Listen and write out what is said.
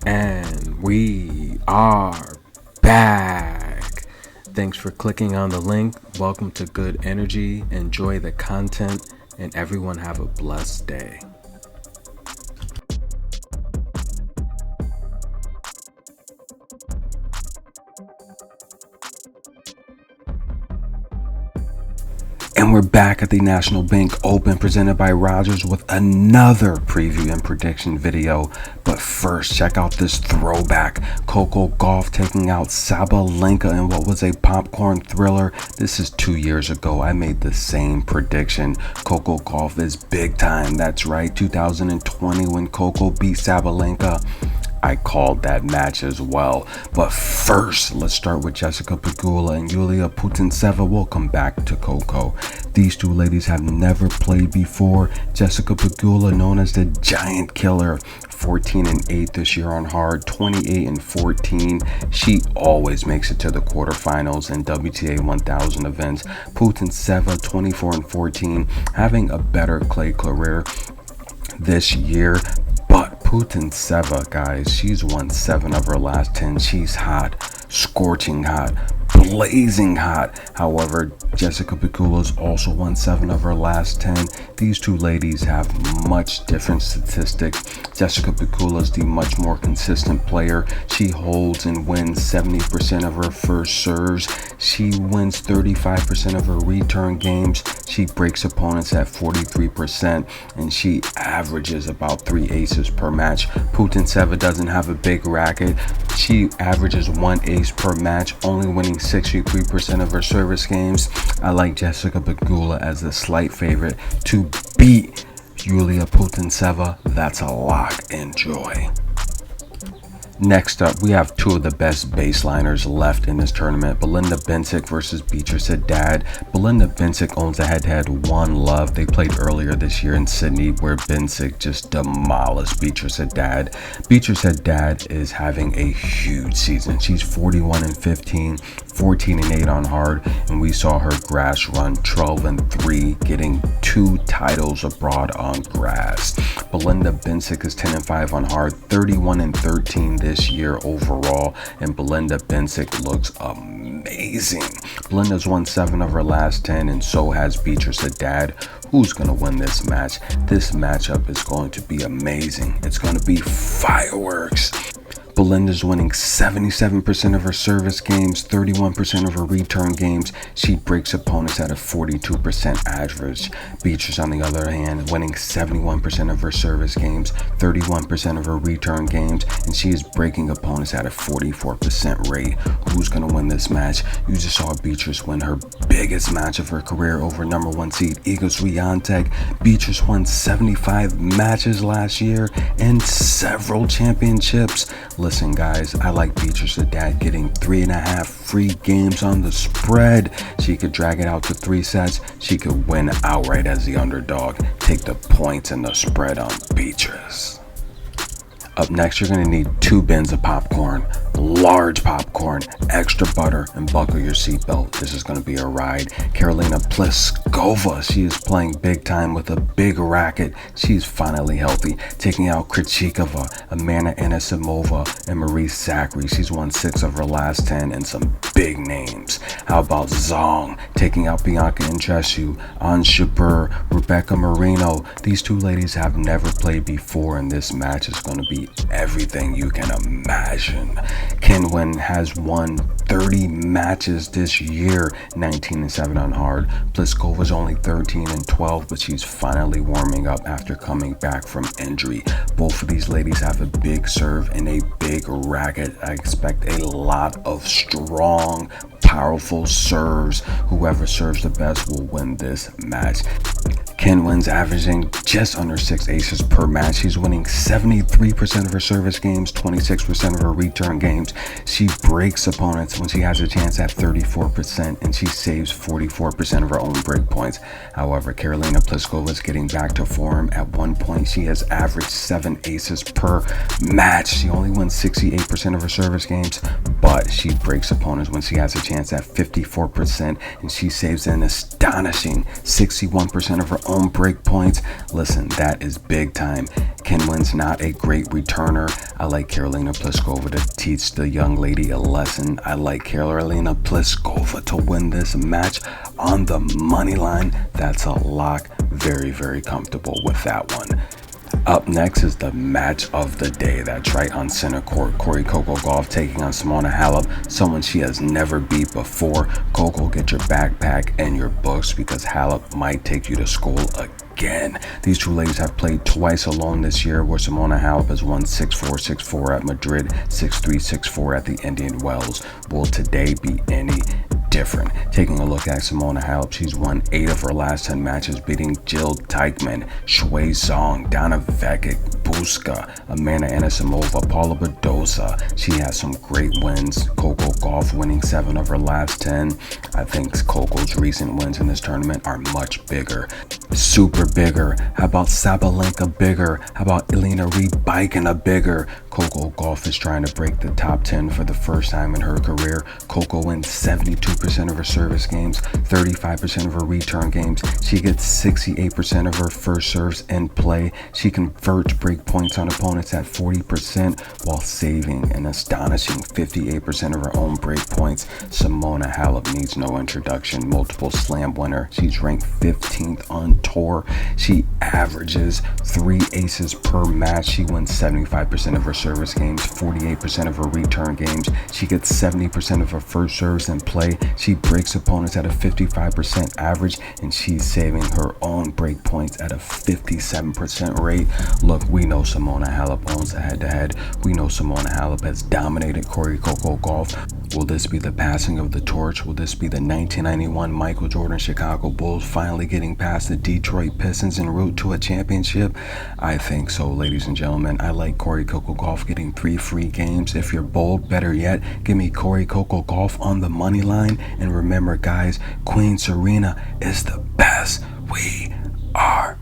And we are back. Thanks for clicking on the link. Welcome to Good Energy. Enjoy the content, and everyone have a blessed day. And we're back at the National Bank Open presented by Rogers with another preview and prediction video. But first, check out this throwback. CoCo Golf taking out Sabalenka in what was a popcorn thriller. This is 2 years ago. I made the same prediction. CoCo Golf is big time. That's right, 2020 when CoCo beat Sabalenka. I called that match as well. But first, let's start with Jessica Pagula and Yulia Putintseva. We'll come back to CoCo. These two ladies have never played before. Jessica Pagula, known as the Giant Killer, 14-8 this year on hard, 28-14. She always makes it to the quarterfinals in WTA 1000 events. Putintseva, 24-14, having a better clay career this year. But Putintseva, guys, she's won 7 of her last 10. She's hot, scorching hot, blazing hot. However, Jessica Pagula's also won 7 of her last 10. These two ladies have much different statistics. Jessica Pagula's the much more consistent player. She holds and wins 70% of her first serves. She wins 35% of her return games. She breaks opponents at 43%, and she averages about 3 aces per match. Putintseva doesn't have a big racket. She averages 1 ace per match, only winning 63% of her service games. I like Jessica Pagula as the slight favorite to beat Yulia Putintseva. That's a lock. Enjoy. Next up, we have 2 of the best baseliners left in this tournament. Belinda Bencic versus Beatrice Haddad. Belinda Bencic owns a head-to-head 1 love. They played earlier this year in Sydney where Bencic just demolished Beatrice Haddad. Beatrice Haddad is having a huge season. She's 41-15, 14-8 on hard, and we saw her grass run 12-3, getting 2 titles abroad on grass. Belinda Bencic is 10-5 on hard, 31-13 this year overall, and Belinda Bencic looks amazing. Belinda's won 7 of her last 10, and so has Beatrice Haddad. Who's going to win this match? This matchup is going to be amazing. It's going to be fireworks. Belinda's winning 77% of her service games, 31% of her return games. She breaks opponents at a 42% average. Beatrice, on the other hand, winning 71% of her service games, 31% of her return games, and she is breaking opponents at a 44% rate. Who's going to win this match? You just saw Beatrice win her biggest match of her career over number 1 seed Iga Swiatek. Beatrice won 75 matches last year and several championships. Listen, guys, I like Beatrice Haddad getting 3.5 free games on the spread. She could drag it out to 3 sets. She could win outright as the underdog. Take the points and the spread on Beatrice. Up next, you're going to need 2 bins of popcorn, large popcorn, extra butter, and buckle your seatbelt. This is going to be a ride. Karolina Pliskova, she is playing big time with a big racket. She's finally healthy, taking out Krejcikova, Amanda Anisimova, and Marie Zachary. She's won 6 of her last 10 and some big names. How about Zheng taking out Bianca Andreescu, Ons Jabeur, Rebecca Marino? These 2 ladies have never played before, and this match is going to be everything you can imagine. Qinwen has won 30 matches this year, 19-7 on hard. Pliskova's only 13-12, but she's finally warming up after coming back from injury. Both of these ladies have a big serve and a big racket. I expect a lot of strong, powerful serves. Whoever serves the best will win this match. Qinwen's averaging just under 6 aces per match. She's winning 73% of her service games, 26% of her return games. She breaks opponents when she has a chance at 34%, and she saves 44% of her own break points. However, Karolina Pliskova is getting back to form. At one point, she has averaged 7 aces per match. She only wins 68% of her service games, but she breaks opponents when she has a chance at 54%, and she saves an astonishing 61% of her own break points. Listen, that is big time. Qinwen's not a great returner. I like Karolina Pliskova to teach the young lady a lesson. I like Karolina Pliskova to win this match on the money line. That's a lock. Very, very comfortable with that one. Up next is the match of the day. That's right, on center court, CoCo Gauff taking on Simona Halep, someone she has never beat before. CoCo, get your backpack and your books because Halep might take you to school again. These two ladies have played twice alone this year, where Simona Halep has won 6-4, 6-4 at Madrid, 6-3, 6-4 at the Indian Wells. Will today be any different? Taking a look at Simona Halep, she's won 8 of her last 10 matches, beating Jill Teichmann, Shui Zheng, Vandeweghe, Buska, Amanda Anisimova, Paula Badosa. She has some great wins. CoCo Gauff winning 7 of her last 10. I think CoCo's recent wins in this tournament are much bigger. Super bigger. How about Sabalenka bigger? How about Elena Rybakina bigger? CoCo Gauff is trying to break the top 10 for the first time in her career. CoCo wins 72% of her service games, 35% of her return games. She gets 68% of her first serves in play. She converts break points on opponents at 40% while saving an astonishing 58% of her own break points. Simona Halep needs no introduction. Multiple slam winner. She's ranked 15th on tour. She averages 3 aces per match. She wins 75% of her service games, 48% of her return games. She gets 70% of her first serves in play. She breaks opponents at a 55% average, and she's saving her own break points at a 57% rate. Look, we know Simona Halep owns the head-to-head. We know Simona Halep has dominated CoCo Gauff. Will this be the passing of the torch? Will this be the 1991 Michael Jordan Chicago Bulls finally getting past the Detroit Pistons en route to a championship? I think so, ladies and gentlemen. I like CoCo Gauff getting 3 free games. If you're bold, better yet, give me CoCo Gauff on the money line. And remember, guys, Queen Serena is the best. We are